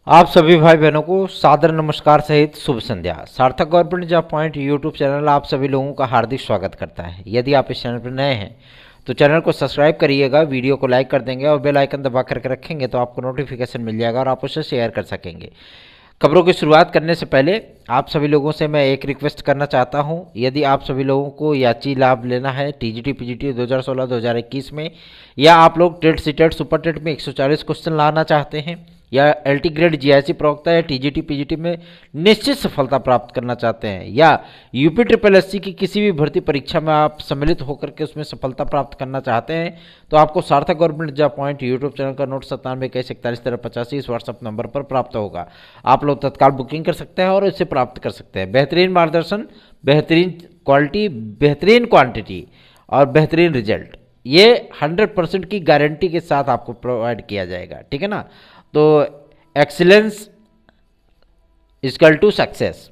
आप सभी भाई बहनों को सादर नमस्कार सहित शुभ संध्या। सार्थक government job point YouTube channel आप सभी लोगों का हार्दिक स्वागत करता है। यदि आप इस चैनल पर नए हैं तो चैनल को सब्सक्राइब करिएगा, वीडियो को लाइक कर देंगे और बेल आइकन दबा करके रखेंगे तो आपको नोटिफिकेशन मिल जाएगा और आप उसे शेयर कर सकेंगे। खबरों की शुरुआत करने से पहले आप सभी लोगों से मैं एक रिक्वेस्ट करना चाहता हूं। यदि आप सभी लोगों को याची लाभ लेना है टीजीटी पीजीटी 2016-2021 में, या आप लोग टेट सीटेट सुपर टेट में 140 क्वेश्चन लाना चाहते हैं, या एलटी ग्रेड जीआईसी प्रवक्ता या टीजीटी पीजीटी में निश्चित सफलता प्राप्त करना चाहते हैं, या यूपी ट्रिपल एससी की किसी भी भर्ती परीक्षा में आप सम्मिलित होकर के उसमें सफलता प्राप्त करना चाहते हैं, तो आपको सार्थक government job point YouTube channel का नोट 9721411385 इस व्हाट्सअप नंबर पर प्राप्त होगा। आप लोग तत्काल बुकिंग कर सकते हैं और इसे प्राप्त कर सकते हैं। बेहतरीन मार्गदर्शन, बेहतरीन क्वालिटी, बेहतरीन क्वांटिटी और बेहतरीन रिजल्ट, ये 100% की गारंटी के साथ आपको प्रोवाइड किया जाएगा। ठीक है ना। तो एक्सीलेंस इक्वल टू सक्सेस,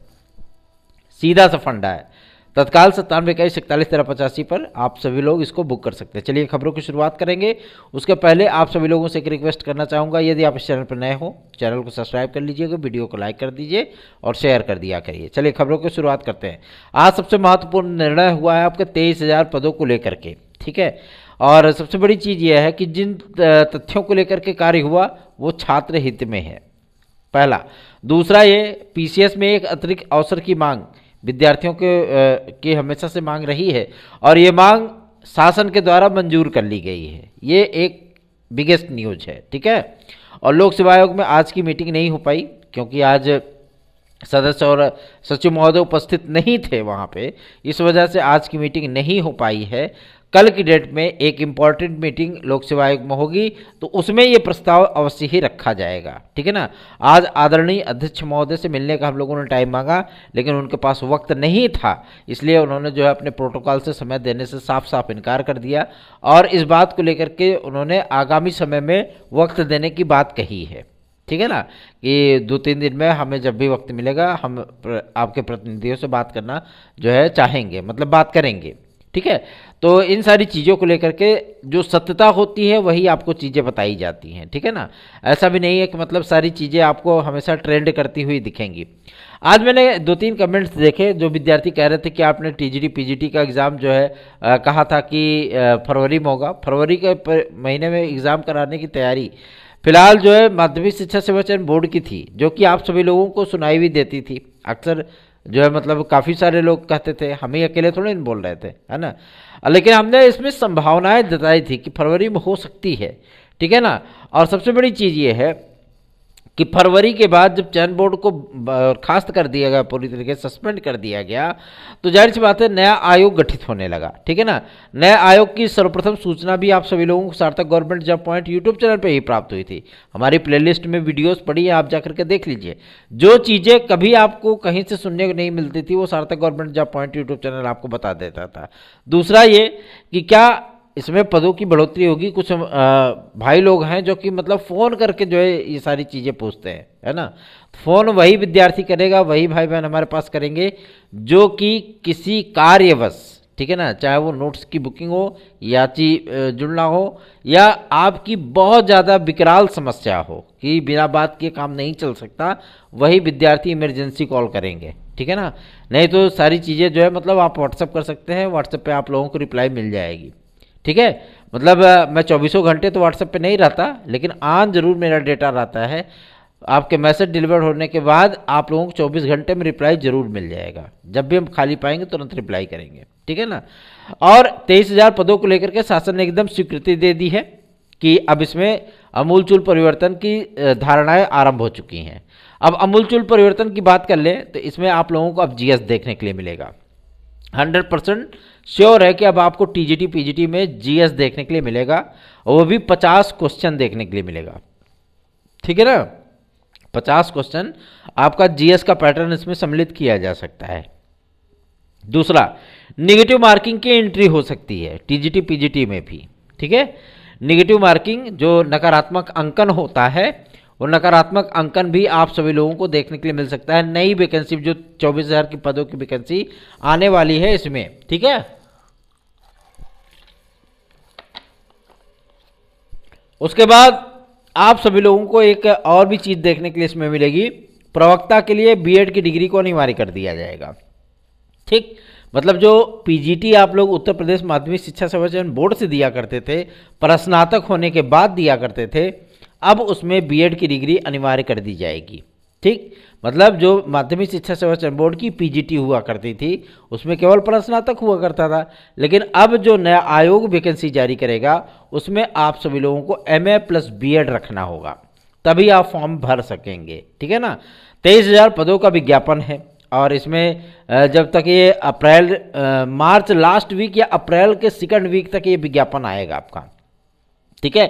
सीधा सा फंडा है। तत्काल 9721411385 पर आप सभी लोग इसको बुक कर सकते हैं। चलिए खबरों की शुरुआत करेंगे। उसके पहले आप सभी लोगों से एक रिक्वेस्ट करना चाहूँगा, यदि आप इस चैनल पर नए हो चैनल को सब्सक्राइब कर लीजिएगा, वीडियो को लाइक कर दीजिए और शेयर कर दिया करिए। चलिए खबरों की शुरुआत करते हैं। आज सबसे महत्वपूर्ण निर्णय हुआ है आपके 23,000 पदों को लेकर के। ठीक है। और सबसे बड़ी चीज़ यह है कि जिन तथ्यों को लेकर के कार्य हुआ वो छात्र हित में है, पहला। दूसरा, ये पीसीएस में एक अतिरिक्त अवसर की मांग विद्यार्थियों की हमेशा से मांग रही है और ये मांग शासन के द्वारा मंजूर कर ली गई है। ये एक बिगेस्ट न्यूज है। ठीक है। और लोक सेवा आयोग में आज की मीटिंग नहीं हो पाई क्योंकि आज सदस्य और सचिव महोदय उपस्थित नहीं थे वहाँ पे, इस वजह से आज की मीटिंग नहीं हो पाई है। कल की डेट में एक इम्पॉर्टेंट मीटिंग लोक सेवा आयोग में होगी तो उसमें ये प्रस्ताव अवश्य ही रखा जाएगा। ठीक है ना। आज आदरणीय अध्यक्ष महोदय से मिलने का हम लोगों ने टाइम मांगा लेकिन उनके पास वक्त नहीं था, इसलिए उन्होंने जो है अपने प्रोटोकॉल से समय देने से साफ साफ इनकार कर दिया और इस बात को लेकर के उन्होंने आगामी समय में वक्त देने की बात कही है। ठीक है ना, कि 2-3 दिन में हमें जब भी वक्त मिलेगा हम आपके प्रतिनिधियों से बात करना जो है चाहेंगे, मतलब बात करेंगे। ठीक है। तो इन सारी चीज़ों को लेकर के जो सत्यता होती है वही आपको चीज़ें बताई जाती हैं। ठीक है ना। ऐसा भी नहीं है कि मतलब सारी चीज़ें आपको हमेशा ट्रेंड करती हुई दिखेंगी। आज मैंने 2-3 कमेंट्स देखे जो विद्यार्थी कह रहे थे कि आपने टीजीटी पीजीटी का एग्ज़ाम जो है कहा था कि फरवरी में होगा। फरवरी के महीने में एग्ज़ाम कराने की तैयारी फिलहाल जो है माध्यमिक शिक्षा सेवा चयन बोर्ड की थी, जो कि आप सभी लोगों को सुनाई भी देती थी। अक्सर जो है मतलब काफ़ी सारे लोग कहते थे, हम ही अकेले थोड़े नहीं बोल रहे थे, है ना। लेकिन हमने इसमें संभावनाएं जताई थी कि फरवरी में हो सकती है। ठीक है ना। और सबसे बड़ी चीज़ ये है कि फरवरी के बाद जब चयन बोर्ड को बर्खास्त कर दिया गया, पूरी तरीके से सस्पेंड कर दिया गया, तो जाहिर सी बात है नया आयोग गठित होने लगा। ठीक है ना। नए आयोग की सर्वप्रथम सूचना भी आप सभी लोगों को सार्थक government job point YouTube channel पे ही प्राप्त हुई थी। हमारी प्लेलिस्ट में वीडियोस पड़ी है, आप जाकर के देख लीजिए। जो चीज़ें कभी आपको कहीं से सुनने को नहीं मिलती थी वो सार्थक government job point YouTube channel आपको बता देता था। दूसरा ये कि क्या इसमें पदों की बढ़ोतरी होगी। कुछ भाई लोग हैं जो कि मतलब फ़ोन करके जो है ये सारी चीज़ें पूछते हैं, है ना। फ़ोन वही विद्यार्थी करेगा, वही भाई बहन हमारे पास करेंगे जो कि किसी कार्यवश, ठीक है ना, चाहे वो नोट्स की बुकिंग हो, याची जुड़ना हो, या आपकी बहुत ज़्यादा विकराल समस्या हो कि बिना बात के काम नहीं चल सकता, वही विद्यार्थी इमरजेंसी कॉल करेंगे। ठीक है ना। नहीं तो सारी चीज़ें जो है मतलब आप व्हाट्सअप कर सकते हैं, व्हाट्सएप पे आप लोगों को रिप्लाई मिल जाएगी। ठीक है। मतलब मैं 24 घंटे तो व्हाट्सएप पे नहीं रहता लेकिन आज ज़रूर मेरा डेटा रहता है। आपके मैसेज डिलीवर होने के बाद आप लोगों को 24 घंटे में रिप्लाई जरूर मिल जाएगा। जब भी हम खाली पाएंगे तुरंत रिप्लाई करेंगे। ठीक है ना। और 23,000 पदों को लेकर के शासन ने एकदम स्वीकृति दे दी है कि अब इसमें अमूलचूल परिवर्तन की धारणाएं आरंभ हो चुकी हैं। अब अमूलचूल परिवर्तन की बात कर लें तो इसमें आप लोगों को अब जीएस देखने के लिए मिलेगा। 100% श्योर है कि अब आपको टीजीटी पीजीटी में जीएस देखने के लिए मिलेगा और वो भी 50 क्वेश्चन देखने के लिए मिलेगा। ठीक है ना। 50 क्वेश्चन आपका जीएस का पैटर्न इसमें सम्मिलित किया जा सकता है। दूसरा, नेगेटिव मार्किंग की एंट्री हो सकती है टीजीटी पीजीटी में भी। ठीक है। नेगेटिव मार्किंग जो नकारात्मक अंकन होता है वो नकारात्मक अंकन भी आप सभी लोगों को देखने के लिए मिल सकता है। नई वैकेंसी जो 24,000 की पदों की वैकेंसी आने वाली है इसमें। ठीक है। उसके बाद आप सभी लोगों को एक और भी चीज़ देखने के लिए इसमें मिलेगी, प्रवक्ता के लिए बीएड की डिग्री को अनिवार्य कर दिया जाएगा। ठीक, मतलब जो पीजीटी आप लोग उत्तर प्रदेश माध्यमिक शिक्षा सेवा चयन बोर्ड से दिया करते थे, प्रस्नातक होने के बाद दिया करते थे, अब उसमें बीएड की डिग्री अनिवार्य कर दी जाएगी। ठीक, मतलब जो माध्यमिक शिक्षा सेवा चयन बोर्ड की पीजीटी हुआ करती थी उसमें केवल प्रस्नातक हुआ करता था, लेकिन अब जो नया आयोग वैकेंसी जारी करेगा उसमें आप सभी लोगों को एमए प्लस बीएड रखना होगा, तभी आप फॉर्म भर सकेंगे। ठीक है ना। 23,000 पदों का विज्ञापन है और इसमें जब तक ये मार्च लास्ट वीक या अप्रैल के सेकंड वीक तक ये विज्ञापन आएगा आपका। ठीक है,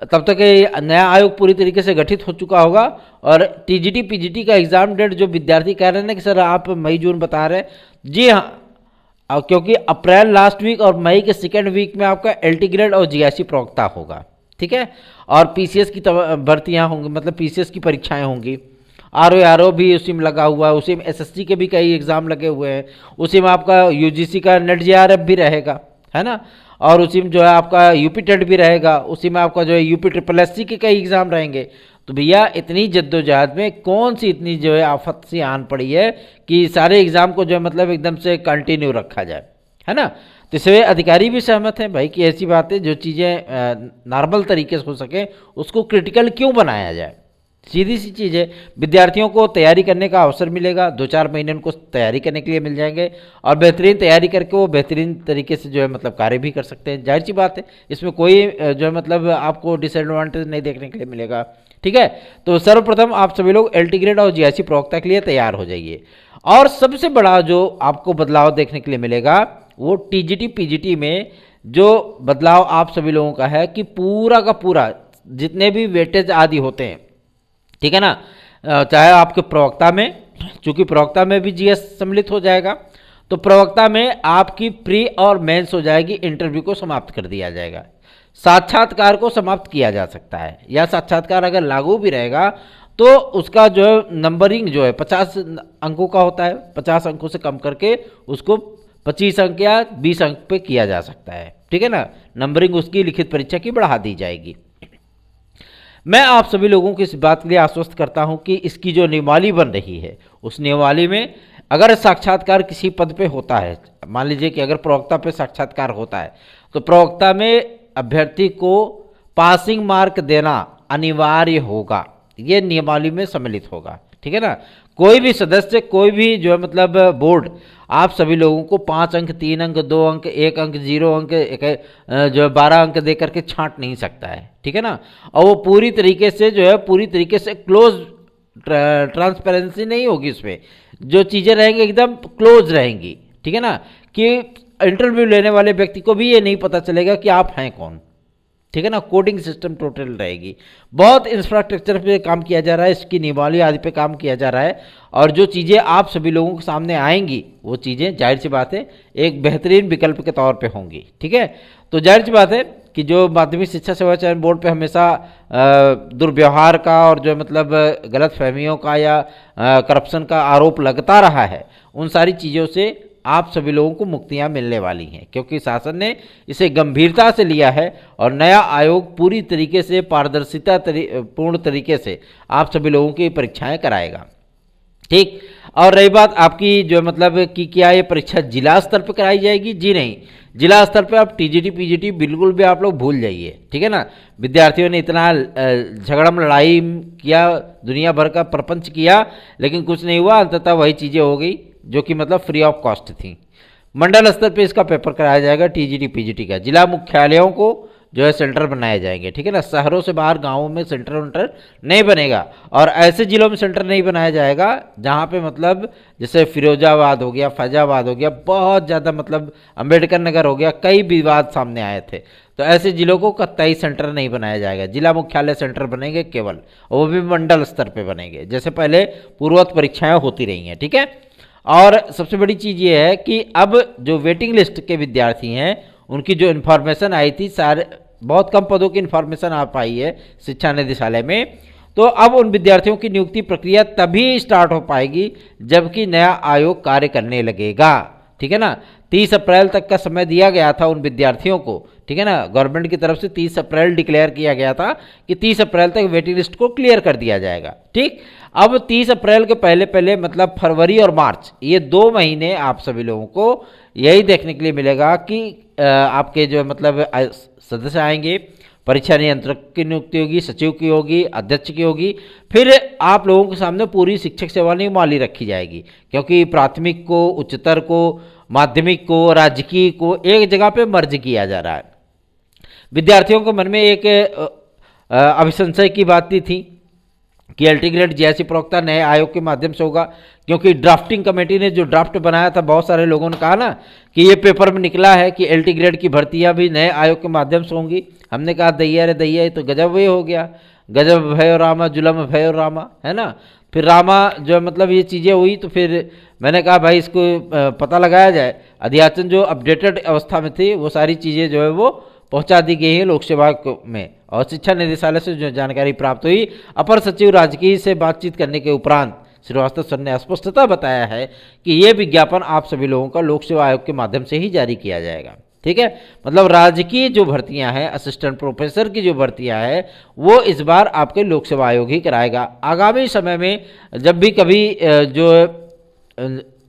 तब तक ये नया आयोग पूरी तरीके से गठित हो चुका होगा और टीजीटी पीजीटी का एग्जाम डेट जो विद्यार्थी कह रहे हैं ना कि सर आप मई जून बता रहे हैं, जी हाँ, क्योंकि अप्रैल लास्ट वीक और मई के सेकंड वीक में आपका एलटी ग्रेड और जीआईसी प्रवक्ता होगा। ठीक है, और पीसीएस की भर्तियाँ होंगी, मतलब पीसीएस की परीक्षाएं होंगी, आरओ भी उसी में लगा हुआ है, उसी में एसएससी के भी कई एग्ज़ाम लगे हुए हैं, उसी में आपका यूजीसी का नेट जेआरएफ भी रहेगा, है ना, और उसी में जो है आपका यूपी टेट भी रहेगा, उसी में आपका जो है यूपी ट्रिपल एससी के कई एग्ज़ाम रहेंगे। तो भैया इतनी जद्दोजहद में कौन सी इतनी जो है आफत सी आन पड़ी है कि सारे एग्ज़ाम को जो है मतलब एकदम से कंटिन्यू रखा जाए, है ना। तो इससे अधिकारी भी सहमत हैं भाई कि ऐसी बातें जो चीज़ें नॉर्मल तरीके से हो सके उसको क्रिटिकल क्यों बनाया जाए। सीधी सी चीज़ है, विद्यार्थियों को तैयारी करने का अवसर मिलेगा, 2-4 महीने उनको तैयारी करने के लिए मिल जाएंगे और बेहतरीन तैयारी करके वो बेहतरीन तरीके से जो है मतलब कार्य भी कर सकते हैं। जाहिर सी बात है, इसमें कोई जो है मतलब आपको डिसएडवांटेज नहीं देखने के लिए मिलेगा। ठीक है, तो सर्वप्रथम आप सभी लोग एलटी ग्रेड और जीआईसी प्रवक्ता के लिए तैयार हो जाइए। और सबसे बड़ा जो आपको बदलाव देखने के लिए मिलेगा वो टीजीटी पीजीटी में जो बदलाव आप सभी लोगों का है कि पूरा का पूरा जितने भी वेटेज आदि होते हैं, ठीक है ना, चाहे आपके प्रवक्ता में, चूंकि प्रवक्ता में भी जीएस सम्मिलित हो जाएगा, तो प्रवक्ता में आपकी प्री और मेंस हो जाएगी, इंटरव्यू को समाप्त कर दिया जाएगा। साक्षात्कार को समाप्त किया जा सकता है, या साक्षात्कार अगर लागू भी रहेगा तो उसका जो है नंबरिंग जो है 50 अंकों का होता है, 50 अंकों से कम करके उसको 25 अंक या 20 अंक पे किया जा सकता है। ठीक है ना, नंबरिंग उसकी लिखित परीक्षा की बढ़ा दी जाएगी। मैं आप सभी लोगों को इस बात के लिए आश्वस्त करता हूं कि इसकी जो नियमावली बन रही है उस नियमावली में अगर साक्षात्कार किसी पद पे होता है, मान लीजिए कि अगर प्रवक्ता पे साक्षात्कार होता है, तो प्रवक्ता में अभ्यर्थी को पासिंग मार्क देना अनिवार्य होगा, ये नियमावली में सम्मिलित होगा। ठीक है ना, कोई भी सदस्य, कोई भी जो है मतलब बोर्ड आप सभी लोगों को 5 अंक, 3 अंक, 2 अंक, 1 अंक, 0 अंक, जो है 12 अंक दे करके छांट नहीं सकता है। ठीक है ना, और वो पूरी तरीके से जो है पूरी तरीके से क्लोज ट्रांसपेरेंसी नहीं होगी, उसमें जो चीज़ें रहेंगी एकदम क्लोज रहेंगी। ठीक है ना, कि इंटरव्यू लेने वाले व्यक्ति को भी ये नहीं पता चलेगा कि आप हैं कौन। ठीक है ना, कोडिंग सिस्टम टोटल रहेगी। बहुत इंफ्रास्ट्रक्चर पे काम किया जा रहा है, इसकी नियमावली आदि पे काम किया जा रहा है, और जो चीज़ें आप सभी लोगों के सामने आएंगी वो चीज़ें जाहिर सी बात है एक बेहतरीन विकल्प के तौर पे होंगी। ठीक है, तो जाहिर सी बात है कि जो माध्यमिक शिक्षा सेवा चयन बोर्ड पे हमेशा दुर्व्यवहार का और जो मतलब गलत फहमियों का या करप्शन का आरोप लगता रहा है, उन सारी चीज़ों से आप सभी लोगों को मुक्तियां मिलने वाली हैं, क्योंकि शासन ने इसे गंभीरता से लिया है और नया आयोग पूरी तरीके से पारदर्शिता पूर्ण तरीके से आप सभी लोगों की परीक्षाएं कराएगा। ठीक, और रही बात आपकी जो मतलब कि क्या ये परीक्षा जिला स्तर पर कराई जाएगी, जी नहीं, जिला स्तर पे आप टीजीटी पीजीटी बिल्कुल भी आप लोग भूल जाइए। ठीक है ना, विद्यार्थियों ने इतना झगड़म लड़ाई किया, दुनिया भर का प्रपंच किया, लेकिन कुछ नहीं हुआ, अंततः वही चीज़ें हो गई जो कि मतलब फ्री ऑफ कॉस्ट थी। मंडल स्तर पे इसका पेपर कराया जाएगा टीजीटी पीजीटी का। जिला मुख्यालयों को जो है सेंटर बनाए जाएंगे। ठीक है ना, शहरों से बाहर गांवों में सेंटर वेंटर नहीं बनेगा, और ऐसे जिलों में सेंटर नहीं बनाया जाएगा जहां पे मतलब जैसे फिरोजाबाद हो गया, फैजाबाद हो गया, बहुत ज़्यादा मतलब अम्बेडकर नगर हो गया, कई विवाद सामने आए थे। तो ऐसे जिलों को कतई सेंटर नहीं बनाया जाएगा, जिला मुख्यालय सेंटर बनेंगे केवल, और वो भी मंडल स्तर पर बनेंगे, जैसे पहले पूर्ववत परीक्षाएँ होती रही हैं। ठीक है, और सबसे बड़ी चीज़ ये है कि अब जो वेटिंग लिस्ट के विद्यार्थी हैं उनकी जो इन्फॉर्मेशन आई थी, सारे बहुत कम पदों की इन्फॉर्मेशन आ पाई है शिक्षा निदेशालय में, तो अब उन विद्यार्थियों की नियुक्ति प्रक्रिया तभी स्टार्ट हो पाएगी जबकि नया आयोग कार्य करने लगेगा। ठीक है ना, 30 अप्रैल तक का समय दिया गया था उन विद्यार्थियों को ठीक है ना। गवर्नमेंट की तरफ से 30 अप्रैल डिक्लेयर किया गया था कि 30 अप्रैल तक वेटिंग लिस्ट को क्लियर कर दिया जाएगा। ठीक, अब 30 अप्रैल के पहले पहले मतलब फरवरी और मार्च, ये 2 महीने आप सभी लोगों को यही देखने के लिए मिलेगा कि आपके जो मतलब सदस्य आएंगे, परीक्षा नियंत्रक की नियुक्ति होगी, सचिव की होगी, अध्यक्ष की होगी, फिर आप लोगों के सामने पूरी शिक्षक सेवा नियमावली रखी जाएगी, क्योंकि प्राथमिक को, उच्चतर को, माध्यमिक को, राजकीय को एक जगह पे मर्ज किया जा रहा है। विद्यार्थियों के मन में एक अभिसंशय की बात थी कि एलटी ग्रेड जैसी प्रवक्ता नए आयोग के माध्यम से होगा, क्योंकि ड्राफ्टिंग कमेटी ने जो ड्राफ्ट बनाया था, बहुत सारे लोगों ने कहा ना कि ये पेपर में निकला है कि एलटी ग्रेड की भर्तियां भी नए आयोग के माध्यम से होंगी। हमने कहा दैया रे दैया, ये तो गजब ये हो गया, गजब भयो रामा जुलम भयो रामा, है ना। फिर रामा जो मतलब ये चीज़ें हुई तो फिर मैंने कहा भाई इसको पता लगाया जाए। अध्याचन जो अपडेटेड अवस्था में थी वो सारी चीज़ें जो है वो पहुंचा दी गई है लोक सेवा में, और शिक्षा निदेशालय से जो जानकारी प्राप्त हुई, अपर सचिव राजकीय से बातचीत करने के उपरांत श्रीवास्तव सर ने स्पष्टता बताया है कि ये विज्ञापन आप सभी लोगों का लोक सेवा आयोग के माध्यम से ही जारी किया जाएगा। ठीक है, मतलब राजकीय जो भर्तियां हैं, असिस्टेंट प्रोफेसर की जो भर्तियां हैं, वो इस बार आपके लोक सेवा आयोग ही कराएगा। आगामी समय में जब भी कभी जो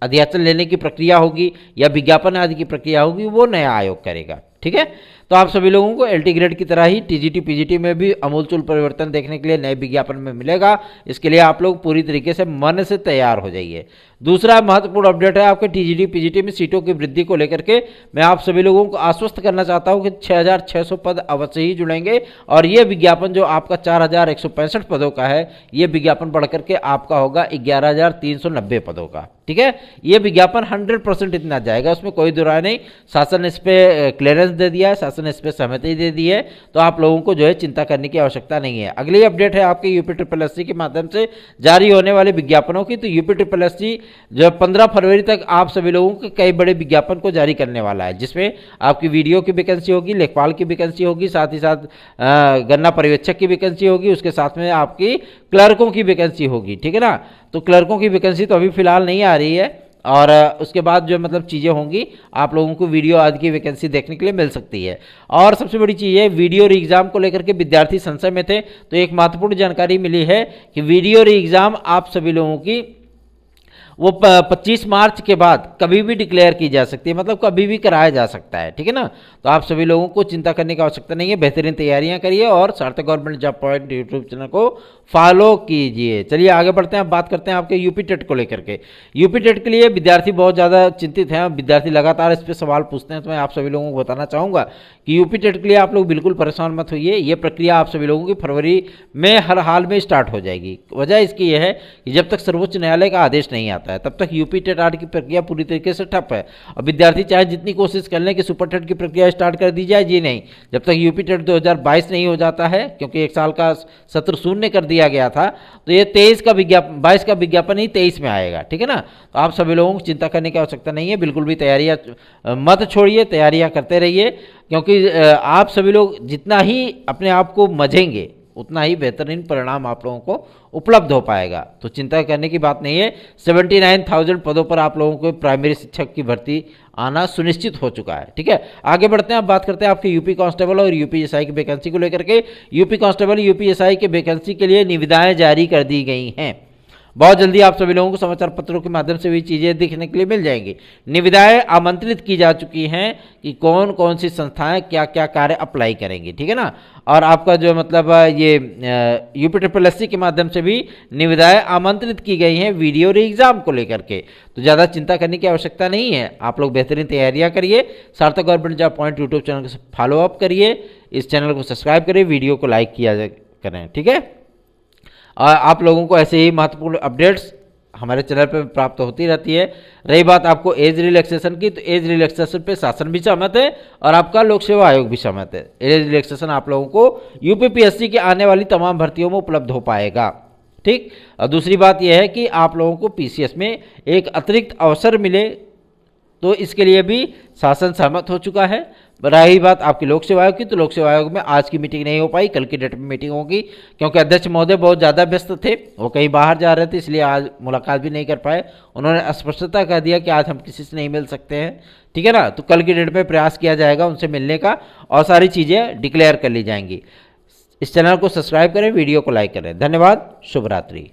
अध्याचन लेने की प्रक्रिया होगी या विज्ञापन आदि की प्रक्रिया होगी, वो नया आयोग करेगा। ठीक है, तो आप सभी लोगों को एलटी ग्रेड की तरह ही टीजीटी पीजीटी में भी अमूलचूल परिवर्तन देखने के लिए नए विज्ञापन में मिलेगा। इसके लिए आप लोग पूरी तरीके से मन से तैयार हो जाइए। दूसरा महत्वपूर्ण अपडेट है आपके टीजीटी पीजीटी में सीटों की वृद्धि को लेकर के मैं आप सभी लोगों को आश्वस्त करना चाहता हूं कि 6600 पद अवश्य ही जुड़ेंगे, और ये विज्ञापन जो आपका 4165 पदों का है, ये विज्ञापन बढ़ करके आपका होगा 11390 पदों का। ठीक है, ये विज्ञापन 100% इतना जाएगा, उसमें कोई दो राय नहीं। शासन इस पर क्लियरेंस दे दिया है, शासन इस पर सहमति दे दी है, तो आप लोगों को जो है चिंता करने की आवश्यकता नहीं है। अगली अपडेट है आपके यूपी SSSC के माध्यम से जारी होने वाले विज्ञापनों की। तो यूपी SSSC जो 15 फरवरी तक आप सभी लोगों के कई बड़े विज्ञापन को जारी करने वाला है, जिसमें आपकी वीडियो की वैकेंसी होगी, लेखपाल की वैकेंसी होगी, साथ ही साथ गन्ना पर्यवेक्षक की वैकेंसी होगी, उसके साथ में आपकी क्लर्कों की वैकेंसी होगी। ठीक है ना, तो क्लर्कों की वैकेंसी तो अभी फिलहाल नहीं आ रही है, और उसके बाद जो मतलब चीज़ें होंगी आप लोगों को वीडियो आदि की वैकेंसी देखने के लिए मिल सकती है। और सबसे बड़ी चीज़ है, वीडियो री एग्ज़ाम को लेकर के विद्यार्थी संशय में थे, तो एक महत्वपूर्ण जानकारी मिली है कि वीडियो री एग्ज़ाम आप सभी लोगों की वो 25 मार्च के बाद कभी भी डिक्लेयर की जा सकती है, मतलब कभी भी कराया जा सकता है। ठीक है ना, तो आप सभी लोगों को चिंता करने की आवश्यकता नहीं है, बेहतरीन तैयारियां करिए और सार्थक government job point YouTube channel को फॉलो कीजिए। चलिए आगे बढ़ते हैं, अब बात करते हैं आपके यूपी टेट को लेकर के। यूपी टेट के लिए विद्यार्थी बहुत ज़्यादा चिंतित हैं, विद्यार्थी लगातार इस पर सवाल पूछते हैं, तो मैं आप सभी लोगों को बताना चाहूँगा कि यूपी टेट के लिए आप लोग बिल्कुल परेशान मत होइए। ये प्रक्रिया आप सभी लोगों की फरवरी में हर हाल में स्टार्ट हो जाएगी। वजह इसकी यह है कि जब तक सर्वोच्च न्यायालय का आदेश नहीं आता है, तब तक यूपी टेट आर्ट की प्रक्रिया पूरी तरीके से ठप है। और विद्यार्थी चाहे जितनी कोशिश कर लें कि सुपर टेट की प्रक्रिया स्टार्ट कर दी जाए, जी नहीं, जब तक यूपी टेट 2022 नहीं हो जाता है, क्योंकि एक साल का सत्र शून्य कर दिया गया था, तो ये 22 का विज्ञापन ही 23 में आएगा। ठीक है ना, तो आप सभी लोगों को चिंता करने की आवश्यकता नहीं है, बिल्कुल भी तैयारियां मत छोड़िए, तैयारियां करते रहिए, क्योंकि आप सभी लोग जितना ही अपने आप को मजेंगे उतना ही बेहतरीन परिणाम आप लोगों को उपलब्ध हो पाएगा। तो चिंता करने की बात नहीं है। 79,000 पदों पर आप लोगों को प्राइमरी शिक्षक की भर्ती आना सुनिश्चित हो चुका है। ठीक है, आगे बढ़ते हैं, अब बात करते हैं आपके यूपी कांस्टेबल और यूपी एसआई की वैकेंसी को लेकर के। यूपी कांस्टेबल, यूपी एसआई के वैकेंसी के लिए निविदाएं जारी कर दी गई हैं। बहुत जल्दी आप सभी लोगों को समाचार पत्रों के माध्यम से भी चीज़ें दिखने के लिए मिल जाएंगी। निविदाएं आमंत्रित की जा चुकी हैं कि कौन कौन सी संस्थाएं क्या क्या कार्य अप्लाई करेंगी। ठीक है ना, और आपका जो मतलब ये यूपी SSSC के माध्यम से भी निविदाएं आमंत्रित की गई हैं वीडियो री एग्जाम को लेकर के। तो ज़्यादा चिंता करने की आवश्यकता नहीं है, आप लोग बेहतरीन तैयारियां करिए। सार्थक government job point YouTube channel को फॉलो अप करिए, इस चैनल को सब्सक्राइब करिए, वीडियो को लाइक किया करें। ठीक है, आप लोगों को ऐसे ही महत्वपूर्ण अपडेट्स हमारे चैनल पर प्राप्त होती रहती है। रही बात आपको एज रिलैक्सेशन की, तो एज रिलैक्सेशन पे शासन भी सहमत है और आपका लोक सेवा आयोग भी सहमत है। एज रिलैक्सेशन आप लोगों को यूपीपीएससी की आने वाली तमाम भर्तियों में उपलब्ध हो पाएगा। ठीक, और दूसरी बात यह है कि आप लोगों को पीसीएस में एक अतिरिक्त अवसर मिले तो इसके लिए भी शासन सहमत हो चुका है। रही बात आपके लोक सेवा आयोग की, तो लोक सेवा आयोग में आज की मीटिंग नहीं हो पाई, कल की डेट में मीटिंग होगी, क्योंकि अध्यक्ष महोदय बहुत ज़्यादा व्यस्त थे, वो कहीं बाहर जा रहे थे, इसलिए आज मुलाकात भी नहीं कर पाए। उन्होंने स्पष्टता कह दिया कि आज हम किसी से नहीं मिल सकते हैं, ठीक है ना। तो कल की डेट में प्रयास किया जाएगा उनसे मिलने का और सारी चीज़ें डिक्लेयर कर ली जाएंगी। इस चैनल को सब्सक्राइब करें, वीडियो को लाइक करें। धन्यवाद, शुभ रात्रि।